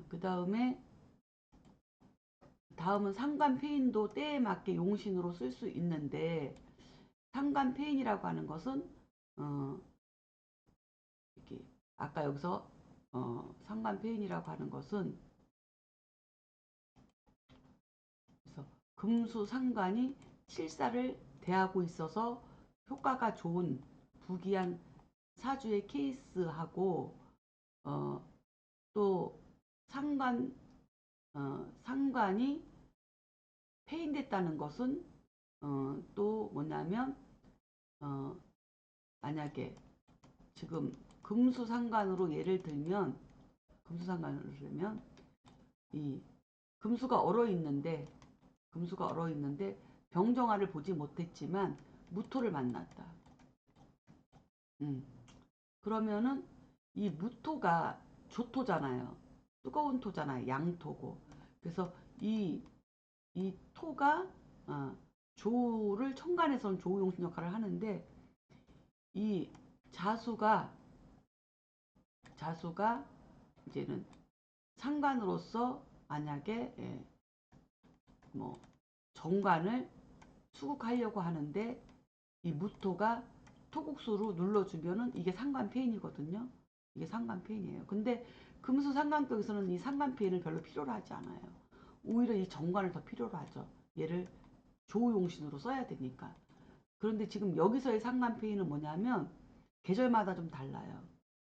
[SPEAKER 1] 그 다음은 상관폐인도 때에 맞게 용신으로 쓸 수 있는데 상관폐인이라고 하는 것은 이렇게 아까 여기서 상관폐인이라고 하는 것은 그래서 금수상관이 칠사를 대하고 있어서 효과가 좋은 부기한 사주의 케이스하고 또 상관 상관이 폐인됐다는 것은 또 뭐냐면 만약에 지금 금수상관으로 예를 들면 이 금수가 얼어 있는데 병정화를 보지 못했지만 무토를 만났다. 그러면은 이 무토가 조토잖아요. 뜨거운 토잖아요. 양토고. 그래서 이 토가 조를 천간에서는 조우용신 역할을 하는데 이 자수가 이제는 상관으로서 만약에 뭐 정관을 수국하려고 하는데 이 무토가 토국수로 눌러주면은 이게 상관폐인이거든요. 이게 상관폐인이에요. 근데 금수 상관격에서는 이 상관폐인을 별로 필요로 하지 않아요. 오히려 이 정관을 더 필요로 하죠. 얘를 조우용신으로 써야 되니까. 그런데 지금 여기서의 상관폐인은 뭐냐면 계절마다 좀 달라요.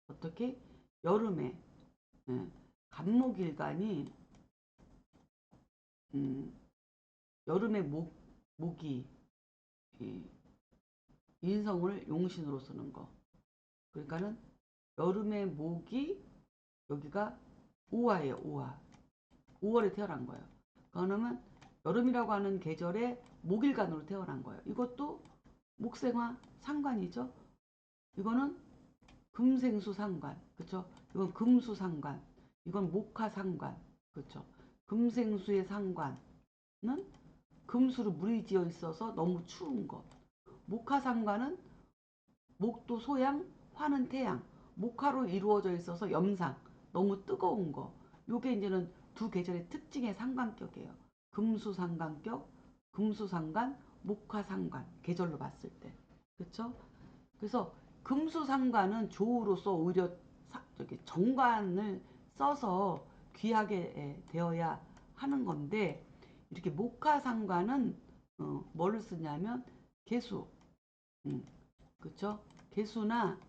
[SPEAKER 1] 어떻게? 여름에 간목일간이 음, 여름에 목이 인성을 용신으로 쓰는 거. 그러니까는 여름의 목이 여기가 오화예요. 오화. 5월에 태어난 거예요. 그러면 여름이라고 하는 계절에 목일간으로 태어난 거예요. 이것도 목생화 상관이죠. 이거는 금생수 상관. 그렇죠? 이건 금수 상관. 이건 목화 상관. 그렇죠? 금생수의 상관은 금수로 물이 지어 있어서 너무 추운 것. 목화 상관은 목도 소양, 화는 태양. 목화로 이루어져 있어서 염상, 너무 뜨거운 거. 요게 이제는 두 계절의 특징의 상관격이에요. 금수상관격, 금수상관, 목화상관. 계절로 봤을 때. 그쵸? 그래서 금수상관은 조우로서 오히려 저기 정관을 써서 귀하게 되어야 하는 건데 이렇게 목화상관은 뭐를 쓰냐면 개수, 그쵸? 개수나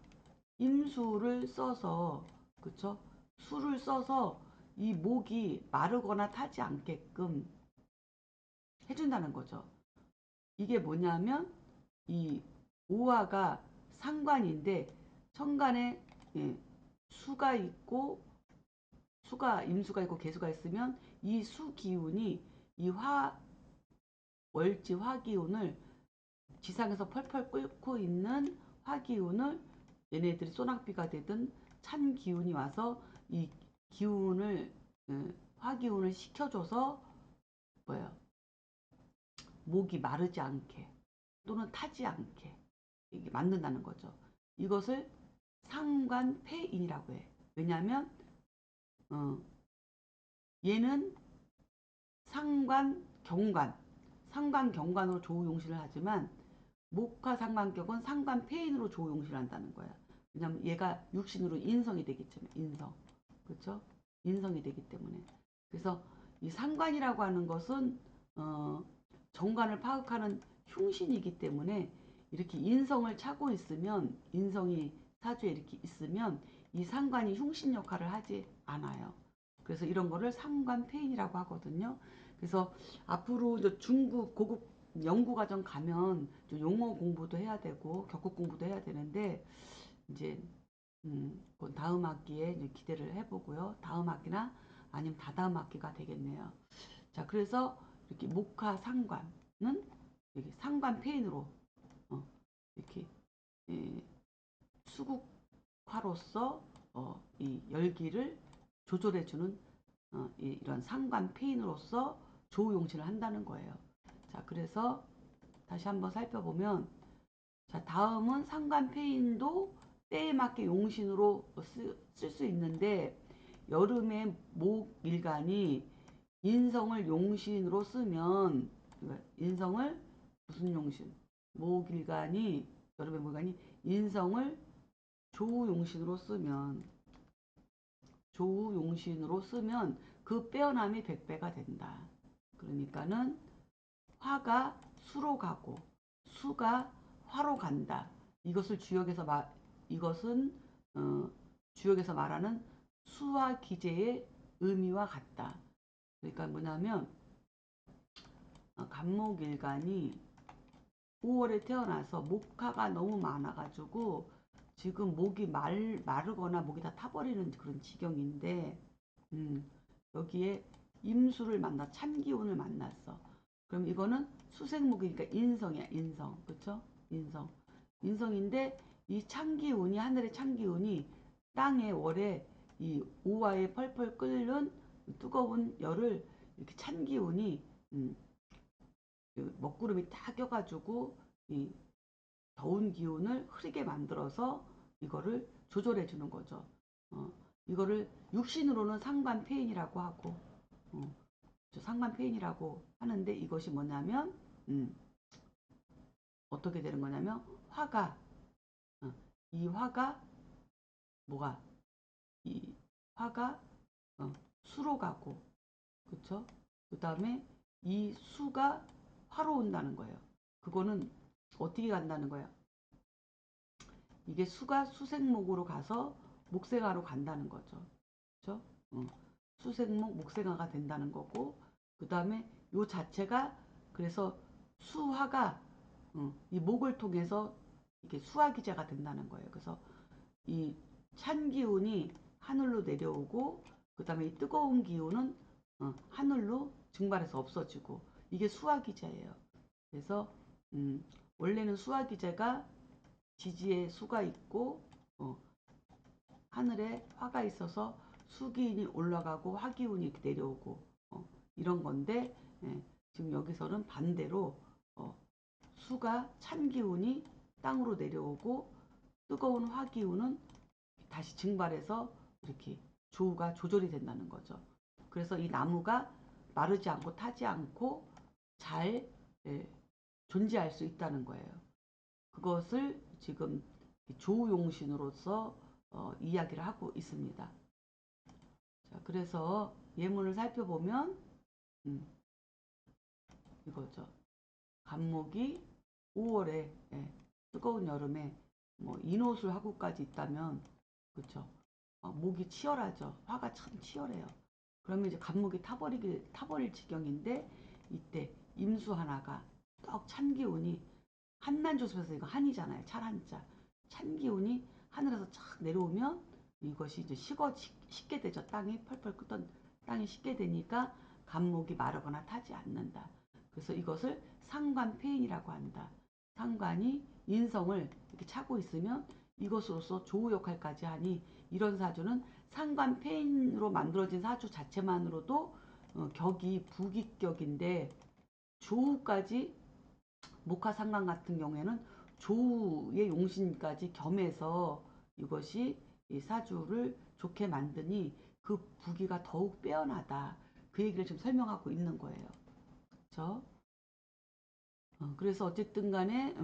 [SPEAKER 1] 임수를 써서 그쵸? 수를 써서 이 목이 마르거나 타지 않게끔 해준다는 거죠. 이게 뭐냐면 이 오화가 상관인데 천간에 수가 있고 임수가 있고 개수가 있으면 이 수 기운이 이 월지 화 기운을 지상에서 펄펄 끓고 있는 화 기운을 얘네들이 소낙비가 되든 찬 기운이 와서 이 기운을 화 기운을 식혀줘서 뭐예요? 목이 마르지 않게 또는 타지 않게 이게 만든다는 거죠. 이것을 상관폐인이라고 해. 왜냐하면 얘는 상관경관으로 조우용신을 하지만 목화상관격은 상관폐인으로 조우용신을 한다는 거야. 왜냐하면 얘가 육신으로 인성이 되기 때문에 인성. 그렇죠? 인성이 되기 때문에. 그래서 이 상관이라고 하는 것은 정관을 파악하는 흉신이기 때문에 이렇게 인성을 차고 있으면 인성이 사주에 이렇게 있으면 이 상관이 흉신 역할을 하지 않아요. 그래서 이런 거를 상관폐인이라고 하거든요. 그래서 앞으로 이제 중급 고급 연구과정 가면 좀 용어 공부도 해야 되고 격국 공부도 해야 되는데 이제 그건 다음 학기에 이제 기대를 해보고요. 다음 학기나 아니면 다다음 학기가 되겠네요. 자, 그래서 이렇게 목화 상관은 이렇게 상관 페인으로 이렇게 예, 수국화로서 이 열기를 조절해주는 이런 상관 페인으로서 조우용신을 한다는 거예요. 자, 그래서 다시 한번 살펴보면 자, 다음은 상관 페인도 때에 맞게 용신으로 쓸 수 있는데 여름에 목일간이 인성을 용신으로 쓰면 인성을 무슨 용신? 목일간이 여름에 목일간이 인성을 조우용신으로 쓰면 그 빼어남이 100배가 된다. 그러니까는 화가 수로 가고 수가 화로 간다. 이것은 주역에서 말하는 수화 기제의 의미와 같다. 그러니까 뭐냐면 간목일간이 5월에 태어나서 목화가 너무 많아가지고 지금 목이 마르거나 목이 다 타버리는 그런 지경인데 여기에 임수를 만나 찬기운을 만났어. 그럼 이거는 수생목이니까 인성이야. 인성. 그쵸? 인성인데 이 찬기운이 하늘의 찬기운이 땅에 월에 이 오화에 펄펄 끓는 뜨거운 열을 이렇게 찬기운이 먹구름이 딱 껴가지고 이 더운 기운을 흐리게 만들어서 이거를 조절해 주는 거죠. 이거를 육신으로는 상관폐인이라고 하고 상관폐인이라고 하는데 이것이 뭐냐면 어떻게 되는 거냐면 화가 이 화가 뭐가 이 화가 수로 가고 그쵸? 그 다음에 이 수가 화로 온다는 거예요. 그거는 어떻게 간다는 거야? 이게 수가 수생목으로 가서 목생화로 간다는 거죠. 그죠? 수생목, 목생화가 된다는 거고, 그 다음에 요 자체가 그래서 수화가 이 목을 통해서 이렇게 수화기제가 된다는 거예요. 그래서 이 찬 기운이 하늘로 내려오고, 그 다음에 이 뜨거운 기운은 하늘로 증발해서 없어지고, 이게 수화기제예요. 그래서 원래는 수화기제가 지지에 수가 있고 하늘에 화가 있어서 수기운이 올라가고 화기운이 내려오고 이런 건데 지금 여기서는 반대로 수가 찬 기운이 땅으로 내려오고 뜨거운 화기운은 다시 증발해서 이렇게 조우가 조절이 된다는 거죠. 그래서 이 나무가 마르지 않고 타지 않고 잘 존재할 수 있다는 거예요. 그것을 지금 조우용신으로서 이야기를 하고 있습니다. 자, 그래서 예문을 살펴보면 이거죠. 간목이 5월에 뜨거운 여름에 뭐 인호술 하고까지 있다면 그렇죠. 목이 치열하죠. 화가 참 치열해요. 그러면 이제 간목이 타버릴 지경인데 이때 임수 하나가 떡 찬 기운이 한난조선에서 이거 한이잖아요. 찰 한자. 찬 기운이 하늘에서 착 내려오면 이것이 이제 식게 되죠. 땅이 펄펄 끓던 땅이 식게 되니까 간목이 마르거나 타지 않는다. 그래서 이것을 상관폐인이라고 한다. 상관이 인성을 이렇게 차고 있으면 이것으로서 조우 역할까지 하니 이런 사주는 상관폐인으로 만들어진 사주 자체만으로도 격이 부기격인데 조우까지 목화상관 같은 경우에는 조우의 용신까지 겸해서 이것이 이 사주를 좋게 만드니 그 부기가 더욱 빼어나다. 그 얘기를 지금 설명하고 있는 거예요. 그렇죠? 그래서 어쨌든 간에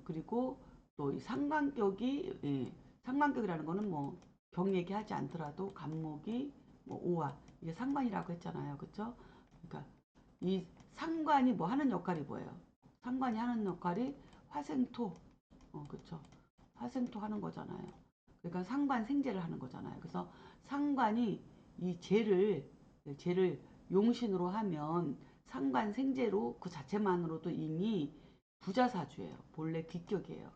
[SPEAKER 1] 그리고 또 이 상관격이 상관격이라는 거는 뭐 경 얘기하지 않더라도 간목이 뭐 오화 이게 상관이라고 했잖아요. 그렇죠? 그러니까 이 상관이 뭐 하는 역할이 뭐예요? 상관이 하는 역할이 화생토, 그렇죠? 화생토 하는 거잖아요. 그러니까 상관 생재를 하는 거잖아요. 그래서 상관이 이 재를 용신으로 하면 상관 생재로 그 자체만으로도 이미 부자사주예요. 본래 귀격이에요.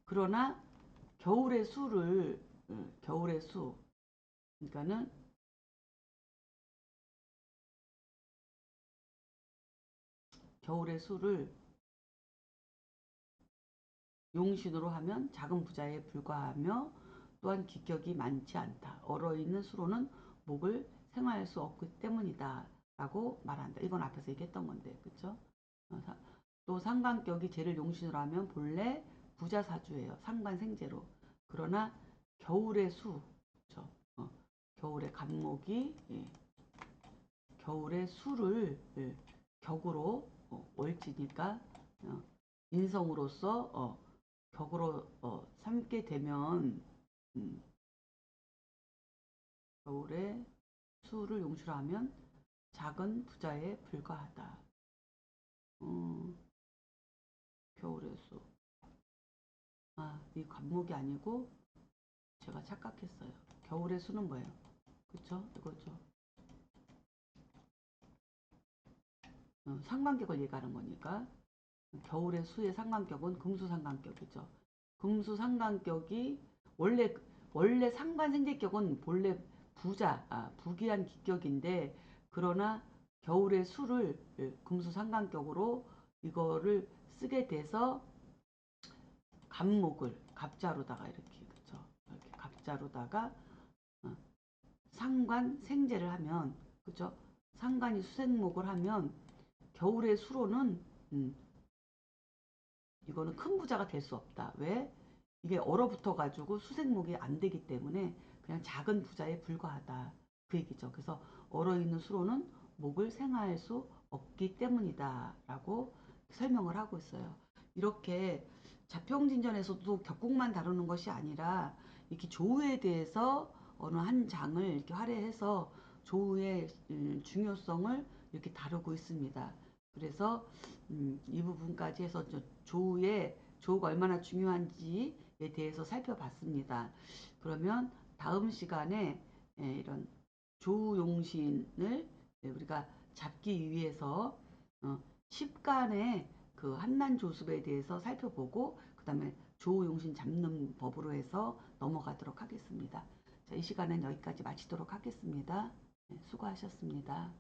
[SPEAKER 1] 그러나 겨울의 수를 겨울의 수 그러니까는 겨울의 수를 용신으로 하면 작은 부자에 불과하며 또한 기격이 많지 않다. 얼어있는 수로는 목을 생활할 수 없기 때문이다. 라고 말한다. 이건 앞에서 얘기했던 건데, 그쵸? 또 상관격이 쟤를 용신으로 하면 본래 부자사주예요. 상관생재로. 그러나 겨울의 수, 그쵸? 겨울의 간목이 겨울의 수를 격으로 월지니까 인성으로서 격으로 삼게 되면 겨울에 수를 용수로 하면 작은 부자에 불과하다. 겨울의 수. 이 관목이 아니고 제가 착각했어요. 겨울의 수는 뭐예요? 그쵸? 이거죠. 상관격을 얘기하는 거니까 겨울의 수의 상관격은 금수상관격이죠. 금수상관격이 원래 상관생제격은 본래 부귀한 기격인데 그러나 겨울의 수를 금수상관격으로 이거를 쓰게 돼서 갑목을 갑자로다가 이렇게 그쵸? 이렇게 갑자로다가 상관생제를 하면 그죠? 상관이 수생목을 하면 겨울의 수로는 이거는 큰 부자가 될 수 없다. 왜? 이게 얼어붙어 가지고 수생목이 안 되기 때문에 그냥 작은 부자에 불과하다. 그 얘기죠. 그래서 얼어있는 수로는 목을 생화할 수 없기 때문이다. 라고 설명을 하고 있어요. 이렇게 자평진전에서도 격국만 다루는 것이 아니라 이렇게 조우에 대해서 어느 한 장을 이렇게 할애해서 조우의 중요성을 이렇게 다루고 있습니다. 그래서 이 부분까지 해서 조우가 얼마나 중요한지에 대해서 살펴봤습니다. 그러면 다음 시간에 이런 조우용신을 우리가 잡기 위해서 10간의 그 한난조습에 대해서 살펴보고 그 다음에 조우용신 잡는 법으로 해서 넘어가도록 하겠습니다. 자, 이 시간은 여기까지 마치도록 하겠습니다. 수고하셨습니다.